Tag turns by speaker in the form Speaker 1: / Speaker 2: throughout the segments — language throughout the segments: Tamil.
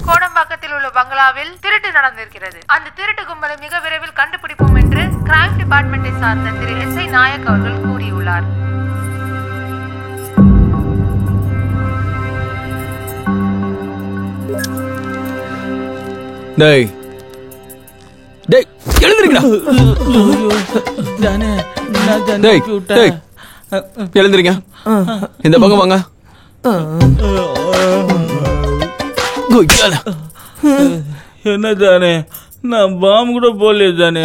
Speaker 1: கோடம்பாக்கத்தில் உள்ள பங்களாவில் திருட்டு நடந்திருக்கிறது. அந்த திருட்டு கும்பலை மிக விரைவில் கண்டுபிடிப்போம் என்று கிரைம் டிபார்ட்மெண்டை சார்ந்த திரு SI நாயக் அவர்கள் கூறியுள்ளார்.
Speaker 2: எழுந்திருங்க, இந்த பக்கம் வாங்க.
Speaker 3: என்ன தானே, நான் பாம்பு கூட போடலையே தானே.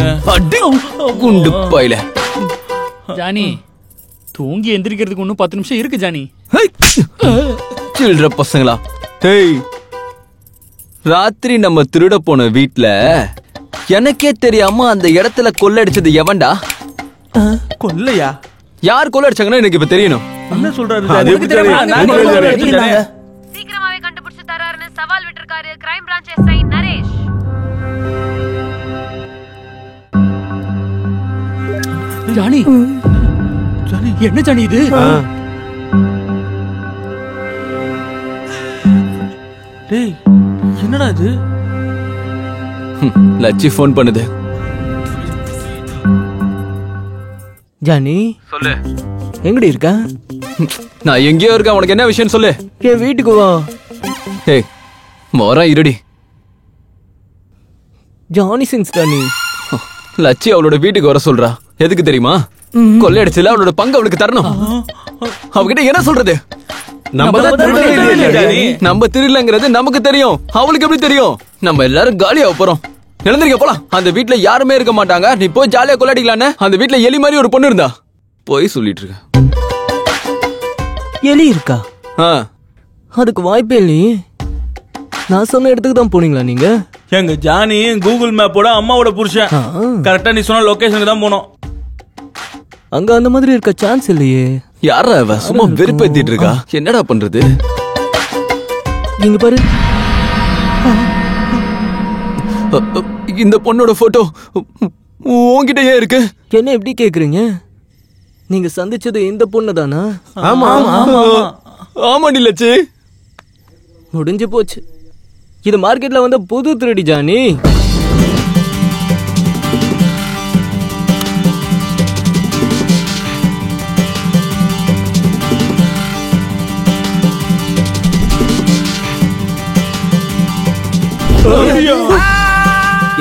Speaker 2: குண்டு பாயில
Speaker 4: ஜானி, தூங்கி எந்திரிக்கிறதுக்கு இன்னும் 10 நிமிஷம் இருக்கு ஜானி.
Speaker 2: சில்ற பசங்களா, ராத்திரி நம்ம திருட போன வீட்ல எனக்கே தெரியாம அந்த இடத்துல கொள்ளடிச்சது எவன்டா?
Speaker 3: கொல்லையா?
Speaker 2: யார் கொள்ளடிச்சாங்கன்னு எனக்கு இப்ப தெரியணும்.
Speaker 3: என்ன சொல்றாரு?
Speaker 1: சீக்கிரமாவே கண்டுபிடிச்சு தராருன்னு சவால் விட்டிருக்காரு crime branch SI Naresh.
Speaker 4: Johnny, என்ன ஜானி இது?
Speaker 3: டேய், என்னடா இது?
Speaker 2: லட்சி போன் பண்ணுது.
Speaker 5: ஜானி,
Speaker 2: சொல்லு.
Speaker 5: எங்கடி இருக்க?
Speaker 2: நான் எங்கேயோ இருக்கேன். உனக்கு என்ன விஷயம் சொல்லு.
Speaker 5: என் வீட்டுக்கு வா.
Speaker 2: ஏய், மோரா இருடி.
Speaker 5: ஜானி சிங்ஸ் நீ.
Speaker 2: லட்சி அவளோட வீட்டுக்கு வர சொல்றா. எதுக்கு தெரியுமா? கொள்ளையடிச்சல அவளோட பங்கு அவளுக்கு தரணும். அவகிட்ட என்ன சொல்றது? நம்ம திருடலங்கிறது நமக்கு தெரியும், அவளுக்கு எப்படி தெரியும்? நம்ம எல்லாரும் காலியா போறோம். எழுந்திருக்க போலாம். அந்த வீட்டுல யாருமே இருக்க மாட்டாங்க. நீ போய் ஜாலியா கொள்ளையடிக்கலான்னு. அந்த வீட்டுல எலி மாதிரி ஒரு பொண்ணு இருந்தா. போய் சொல்லிட்டு இருக்க.
Speaker 5: எலி இருக்கா? அதுக்கு வாய்ப்பே இல்லையே. நான் சொன்ன இடத்துக்கு தான் போனீங்களா நீங்க?
Speaker 3: எங்க ஜானி கூகுள் மேப்போட அம்மாவோட புருஷன். கரெக்டா நீ சொன்ன லொகேஷனுக்கு தான் போனோம்.
Speaker 5: அங்க அந்த மாதிரி இருக்க சான்ஸ் இல்லையே.
Speaker 2: யாரா அவ? சும்மா வெறுப்பேத்திட்டு இருக்கா. என்னடா பண்றது?
Speaker 5: இங்க பாரு,
Speaker 2: இந்த பொண்ணோட போட்டோ உன்கிட்ட ஏன் இருக்கு?
Speaker 5: என்ன எப்படி கேக்குறீங்க? நீங்க சந்திச்சது இந்த பொண்ணு தானா?
Speaker 2: ஆமாடி லட்சி.
Speaker 5: முடிஞ்சு போச்சு. இது மார்க்கெட்ல வந்த புது திருடி ஜானி.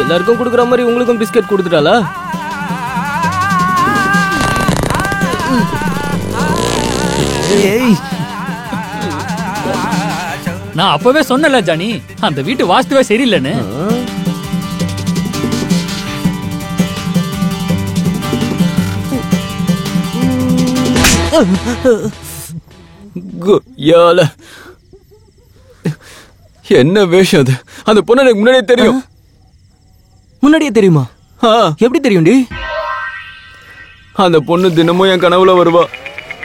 Speaker 5: எல்லாருக்கும் கொடுக்குற மாதிரி உங்களுக்கும் பிஸ்கட் கொடுத்துட்டாளா?
Speaker 4: நான் அப்பவே சொன்னல ஜானி, அந்த வீட்டு வாஸ்துவே சரியில்லைன்னு.
Speaker 2: என்ன வேஷம் அது? அந்த பொண்ணு எனக்கு முன்னாடியே தெரியும்.
Speaker 5: முன்னாடியே தெரியுமா? எப்படி தெரியும் டி?
Speaker 2: அந்த பொண்ணு தினமும் என் கனவுல வருவா.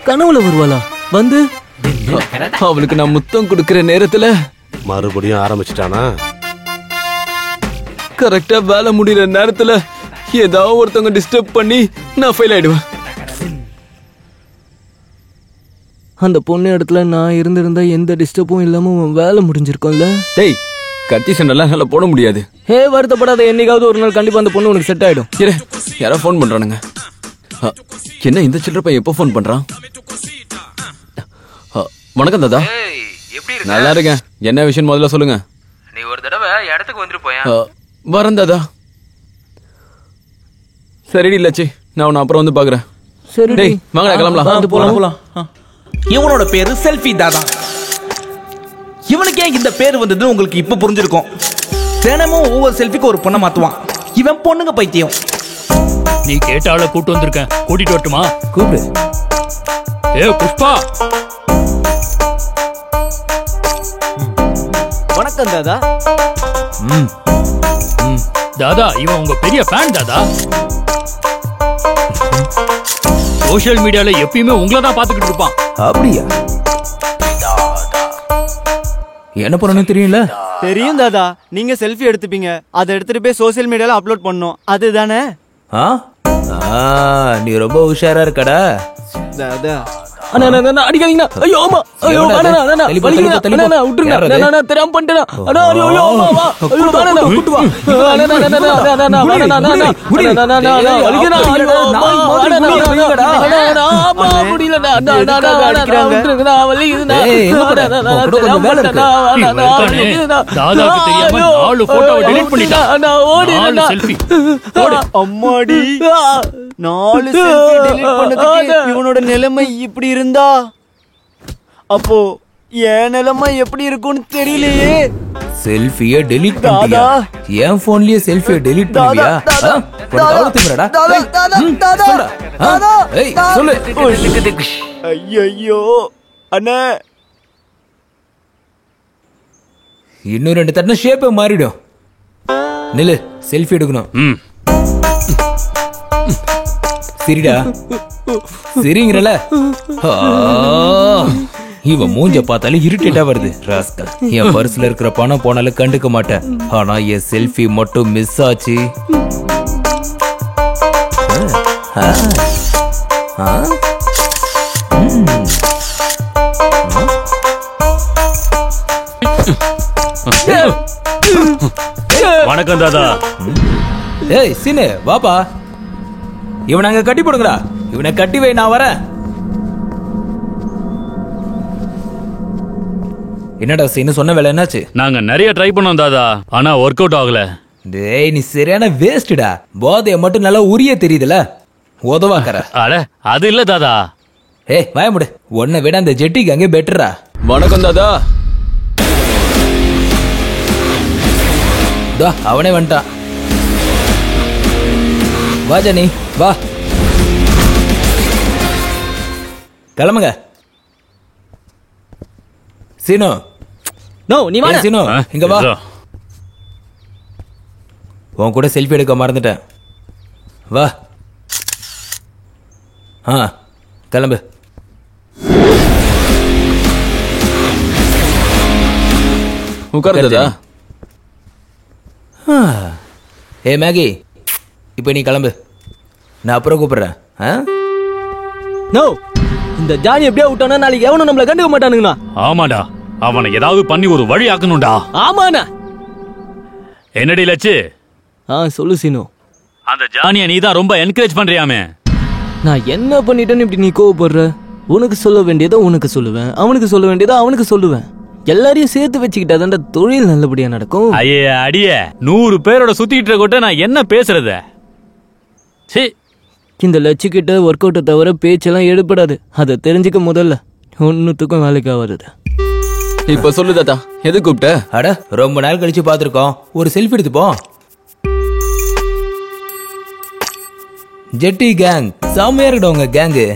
Speaker 5: கனவுல வருவாளா? வந்து
Speaker 2: அவளுக்கு நான் முத்தம் கொடுக்கிற நேரத்துல
Speaker 6: மறுபடியும் ஆரம்பிச்சிட்டானா?
Speaker 2: கரெக்டா வேலை முடிகிற நேரத்துல ஏதாவது ஒருத்தவங்க டிஸ்டர்ப் பண்ணி நான் ஃபெயில் ஆயிடுவேன்.
Speaker 5: அந்த பொண்ணு இடத்துல நான் இருந்திருந்தா எந்த டிஸ்டர்பும் இல்லாம வேலை முடிஞ்சிருக்கும்ல.
Speaker 2: டேய், கத்தி சண்டெல்லாம் நல்லா போட முடியாது.
Speaker 5: வருத்தப்படாத. என்னைக்காவது ஒரு நாள் கண்டிப்பா அந்த பொண்ணு உனக்கு செட் ஆயிடும்.
Speaker 2: யாரோ போன் பண்றானுங்க. என்ன இந்த சில்லற பையன் எப்போ போன் பண்றான்? வணக்கம் தாதா. நல்லா இருக்கேன். என்ன விஷயம் முதல்ல சொல்லுங்க.
Speaker 7: நீ ஒரு தடவை இடத்துக்கு வந்துட்டு போயா?
Speaker 2: வரேன் தாதா. சரிடி லட்சி, நான் உன்னை அப்புறம் வந்து பாக்குறேன்.
Speaker 5: சரி
Speaker 2: டேய், வாங்க கிளம்பலாம்.
Speaker 3: போலாம்.
Speaker 8: இவனோட பேரு செல்ஃபி தாதா. இவனுக்கு ஏன் இந்த பேர் வந்ததுன்னு உங்களுக்கு இப்ப புரிஞ்சிருக்கும். தினமும் ஒவ்வொரு செல்ஃபிக்கு ஒரு பொண்ணை மாத்துவான். இவன் பொண்ணுங்க பைத்தியம்.
Speaker 4: நீ கேட்ட ஆளை கூட்டு வந்திருக்கேன். கூட்டிட்டு வரட்டுமா?
Speaker 5: கூப்பிடு.
Speaker 4: புஷ்பா.
Speaker 5: வணக்கம் தாதா.
Speaker 4: தாதா, இவன் உங்க பெரிய ஃபேன் தாதா. சோஷியல் மீடியால எப்பயுமே உங்களை தான் பாத்துக்கிட்டு இருப்பான்.
Speaker 8: அப்படியா? என்ன பண்ணணும் தெரியும்ல?
Speaker 5: தெரியும் தாதா. நீங்க செல்ஃபி எடுத்துப்பீங்க, அதை எடுத்துட்டு போய் சோசியல் மீடியால அப்லோட் பண்ணணும். அதுதானே?
Speaker 8: நீ ரொம்ப உஷாரா இருக்கடா
Speaker 5: தாதா. அண்ணா அண்ணா அடிக்காதீங்கண்ணா. ஐயோ ஆமா. ஐயோ அண்ணா அண்ணா வலிக்குதுண்ணா. அண்ணா விட்டுருங்க. அண்ணா தெரியாம பண்ணிட்டேனா. அண்ணா ஐயோ ஐயோ வா வா. ஐயோ அண்ணா கூட்டி வா. அண்ணா அண்ணா அண்ணா அண்ணா அண்ணா வலிக்குதுண்ணா. அண்ணா ஆமா முடியலண்ணா. அண்ணா அண்ணா அண்ணா விட்டுருங்கண்ணா. வலிக்குதுண்ணா.
Speaker 4: தாதாக்கு தெரியாம 4 போட்டோவை delete பண்ணிட்டான்.
Speaker 5: அண்ணா ஓடிடண்ணா.
Speaker 4: செல்ஃபி
Speaker 9: அம்மாடி 4 செல்ஃபி delete பண்ணதுக்கு இவனோட நிலைமை இப்படி இருந்தா அப்போ என் நிலைமை எப்படி இருக்கும்னு தெரியலையே.
Speaker 10: செல்ஃபியை டெலீட் பண்ணியா? என் போன்லயே செல்ஃபியை டெலீட் பண்ணுவியா? சொல்லு.
Speaker 9: ஐயோ அண்ணே
Speaker 10: இன்னும் 2 தட்டின ஷேப்பே மாறிடும். நில்லு, செல்ஃபி எடுக்கணும். சரிடா, சரிங்கறல. இவன் மூஞ்ச பார்த்தாலே இரிட்டேட்டா வருது. ராஸ்கல், என் பர்ஸ்ல இருக்கிற பணம் போனாலும் கண்டுக்க மாட்டேன். ஆனா என் செல்ஃபி மட்டும் மிஸ் ஆச்சு.
Speaker 3: வணக்கம் தாதா.
Speaker 10: ஏய் சீனு வாப்பா. இவனை அங்க கட்டி போடுங்கடா. இவனை கட்டி வை, நான் வரேன். என்னடா சீனு, சொன்ன வேலை என்னாச்சு?
Speaker 4: நாங்க நிறைய ட்ரை பண்ணோம் தாதா, ஆனா ஒர்க் அவுட் ஆகல.
Speaker 10: டேய் நீ சரியான வேஸ்ட்டா. போதைய மட்டும் நல்லா உரிய தெரியுதுல, உதவாக்கற.
Speaker 4: அட அது இல்ல தாதா.
Speaker 10: ஏய் வாய முடு. உன்னை விட அந்த ஜெட்டிக்கு அங்கே பெட்டரா.
Speaker 2: வணக்கம் தாதா.
Speaker 10: அவனே வந்துட்டான். வா ஜனி வா, கிளம்புங்க. சீனு
Speaker 5: நோ நீ வா.
Speaker 10: சீனு இங்க வா. உன் கூட செல்ஃபி எடுக்க மறந்துட்டேன். வா. கிளம்பு.
Speaker 2: உட்காருதா.
Speaker 10: ஏ மேகி, இப்போ நீ கிளம்பு, நான் அப்புறம் கூப்பிடுறேன்.
Speaker 5: நோ, இந்த ஜானி எப்படியா விட்டானா நாளைக்கு எவனும் நம்மள கண்டுக்க மாட்டானுங்கண்ணா.
Speaker 4: ஆமாடா, அவனை ஏதாவது பண்ணி ஒரு வழி ஆக்கணும்டா.
Speaker 5: ஆமாண்ணா.
Speaker 4: என்னடி லட்சு?
Speaker 5: சொல்லு சீனு.
Speaker 4: அந்த ஜானியை நீ தான் ரொம்ப என்கரேஜ் பண்றியாமே.
Speaker 5: நான் என்ன பண்ணிட்டேன்னு இப்படி நீ கோவப்படுற? உனக்கு சொல்ல வேண்டியதை உனக்கு சொல்லுவேன், அவனுக்கு சொல்ல வேண்டியதை அவனுக்கு சொல்லுவேன். எல்லாரையும் சேர்த்து வச்சுக்கிட்டாதான் தொழில் நல்லபடியா நடக்கும்.
Speaker 4: ஐயே அடிய 100 பேரோட சுத்திட்டு இருக்க நான் என்ன பேசுறது?
Speaker 5: இந்த லட்சிக்கிட்ட ஒர்க் அவுட்டை தவிர பேச்செல்லாம் எடுப்படாது. அதை தெரிஞ்சுக்க முதல்ல ஒன்னுத்துக்கும் வேலைக்கு ஆகாது.
Speaker 2: இப்ப சொல்லு தாத்தா, எது கூப்பிட்ட?
Speaker 10: அட ரொம்ப நாள் கழிச்சு பாத்துருக்கோம், ஒரு செல்ஃபி எடுத்துப்போம். ஜெட்டி கேங் செம்மையா இருக்கட்டும் உங்க கேங்கு.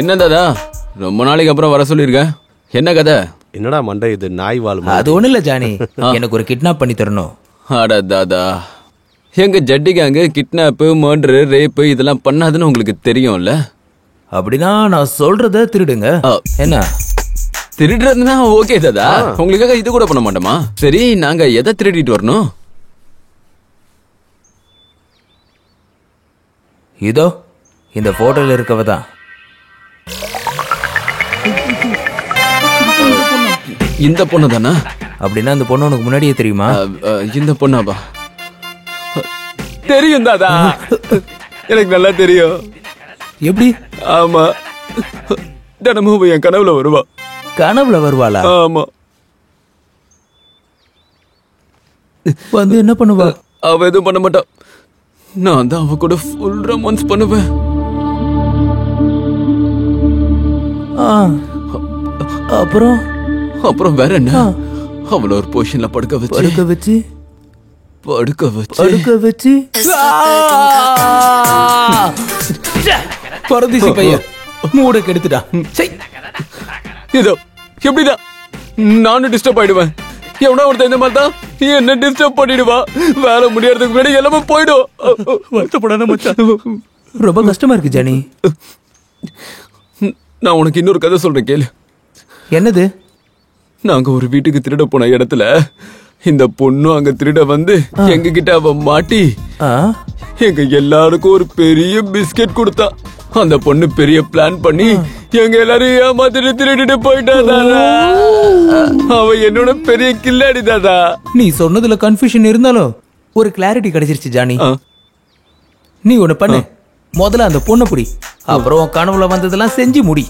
Speaker 2: என்ன தாதா, ரொம்ப நாளைக்கு அப்புறம் வர சொல்லிருக்க, என்ன கதை?
Speaker 6: என்னடா மண்டை இது, நாய் வாழ்.
Speaker 10: அது ஒண்ணு இல்ல ஜானி, எனக்கு ஒரு கிட்னாப் பண்ணி தரணும்.
Speaker 2: அட தாதா, எங்க ஜட்டி கேங்கு கிட்னாப்பு, மர்டரு, ரேப்பு இதெல்லாம் பண்ணாதுன்னு உங்களுக்கு தெரியும்ல.
Speaker 10: அப்படின்னா நான் சொல்றத திருடுங்க. என்ன
Speaker 2: திருடுறதுன்னா ஓகே தாதா, உங்களுக்காக இது கூட பண்ண மாட்டோமா? சரி, நாங்க எதை திருடிட்டு வரணும்?
Speaker 10: இதோ இந்த போட்டோல இருக்கவதான்.
Speaker 2: இந்த பொண்ணு தானா?
Speaker 10: அப்படின்னா அந்த பொண்ணு உனக்கு முன்னாடியே தெரியுமா?
Speaker 2: இந்த பொண்ணாப்பா? தெரியும் தாதா, எனக்கு நல்லா தெரியும்.
Speaker 10: எப்படி?
Speaker 2: ஆமா, தினமும் என் கனவுல வருவா.
Speaker 10: கனவுல வருவாளா?
Speaker 2: ஆமா.
Speaker 10: வந்து என்ன பண்ணுவா?
Speaker 2: அவ எதுவும் பண்ண மாட்டா. நான் தான் அவ கூட ஃபுல் ரொமான்ஸ் பண்ணுவேன்.
Speaker 10: அப்புறம்
Speaker 2: அப்புறம் வேற என்ன, அவள ஒரு பொசிஷன்ல படுக்க வச்சு
Speaker 10: பரதேசி பையன் மூட கெடுத்துட்டா.
Speaker 2: இதோ எப்படிதான் நானும் டிஸ்டர்ப் ஆயிடுவேன். எவனா ஒருத்தன் இந்த மாதிரி தான் என்ன டிஸ்டர்ப் பண்ணிடுவா. வேலை முடியறதுக்கு முன்னாடி எல்லாமே போயிடும்.
Speaker 4: வருத்தப்படாத மச்சான்,
Speaker 10: ரொம்ப கஷ்டமா இருக்கு ஜானி.
Speaker 2: நான் உனக்கு இன்னொரு கதை சொல்றேன் கேளு.
Speaker 10: என்னது?
Speaker 2: நாங்க ஒரு வீட்டுக்கு திருட போன இடத்துல இந்த பொண்ணு அங்க திருட வந்து எங்க கிட்ட அவ மாட்டி எங்க எல்லாருக்கும் ஒரு பெரிய பிஸ்கெட் கொடுத்தா. அந்த பொண்ணு பெரிய பிளான் பண்ணி எங்க எல்லாரும் ஏமாத்திட்டு திருடிட்டு போயிட்டா தாதா. அவ என்னோட பெரிய கில்லாடி தாதா.
Speaker 10: நீ சொன்னதுல கன்ஃபியூஷன் இருந்தாலும் ஒரு கிளாரிட்டி கிடைச்சிருச்சு ஜானி. நீ ஒண்ணு பண்ணு, முதல்ல அந்த பொண்ணை புடி, அப்புறம் உன் கனவுல வந்ததெல்லாம் செஞ்சு முடி,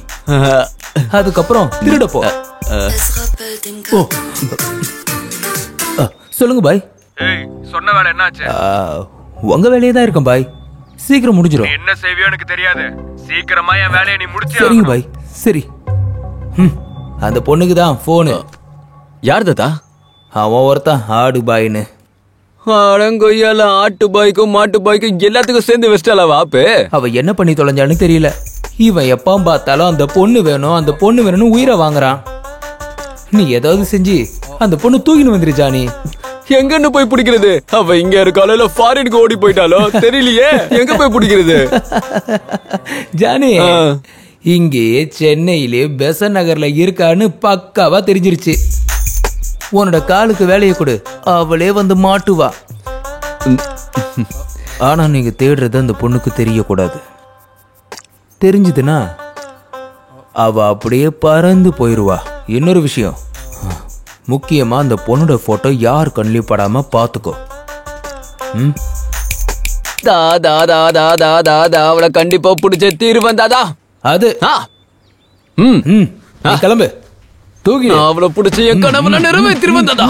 Speaker 10: அதுக்கப்புறம் திருட போ. சொல்லுங்க பாய்.
Speaker 7: சொன்ன வேலை என்னாச்சு?
Speaker 10: உங்க வேலையே தான் இருக்கும் பாய், சீக்கிரம் முடிஞ்சிடும்.
Speaker 7: என்ன செய்வியோ எனக்கு தெரியாது, சீக்கிரமா என் வேலையை நீ முடிச்சு.
Speaker 10: சரிங்க பாய், சரி. அந்த பொண்ணுக்கு தான் போனு.
Speaker 2: யார் தாத்தா?
Speaker 10: அவன் ஒருத்தன் ஆடு பாயின்னு.
Speaker 2: அடங்கொய்யால ஆட்டு பாய்க்கும் மாட்டு பாய்க்கும் எல்லாத்துக்கும் சேர்ந்து வெஸ்டால வாப்பு.
Speaker 10: அவ என்ன பண்ணி தொலைஞ்சான்னு தெரியல. இவன் எப்ப பார்த்தாலும் அந்த பொண்ணு வேணும் அந்த பொண்ணு வேணும்னு உயிரை வாங்குறான். நீ ஏதாவது செஞ்சு அந்த பொண்ணு தூக்கின்னு வந்துரு ஜானி.
Speaker 2: எங்கன்னு போய் பிடிக்கிறது? அவ இங்க இருக்காளோ இல்ல ஃபாரினுக்கு ஓடி போயிட்டாலோ தெரியலையே. எங்க போய் பிடிக்கிறது
Speaker 10: ஜானி? இங்கே சென்னையிலே பெசன் நகர்ல இருக்கான்னு பக்காவா தெரிஞ்சிருச்சு. உன்னோட காலுக்கு வேலையை கொடு, அவளே வந்து மாட்டுவா. ஆனா நீங்க தேடுறது அந்த பொண்ணுக்கு தெரியக்கூடாது. தெரிஞ்சதுன்னா அவ அப்படியே பறந்து போயிருவா. இன்னொரு விஷயம், முக்கியமா அந்த பொண்ணோட போட்டோ யார் கண்ணிலையும் படாம பாத்துக்கோ.
Speaker 2: தாதா தாதா தாதா தா அவளை கண்டிப்பா பிடிச்ச தீர்வன் தாதா.
Speaker 10: அது நீ கிளம்பு. தூக்கி
Speaker 2: அவளை பிடிச்ச என் கனவுல நிறைவேற்றிருவன் தாதா.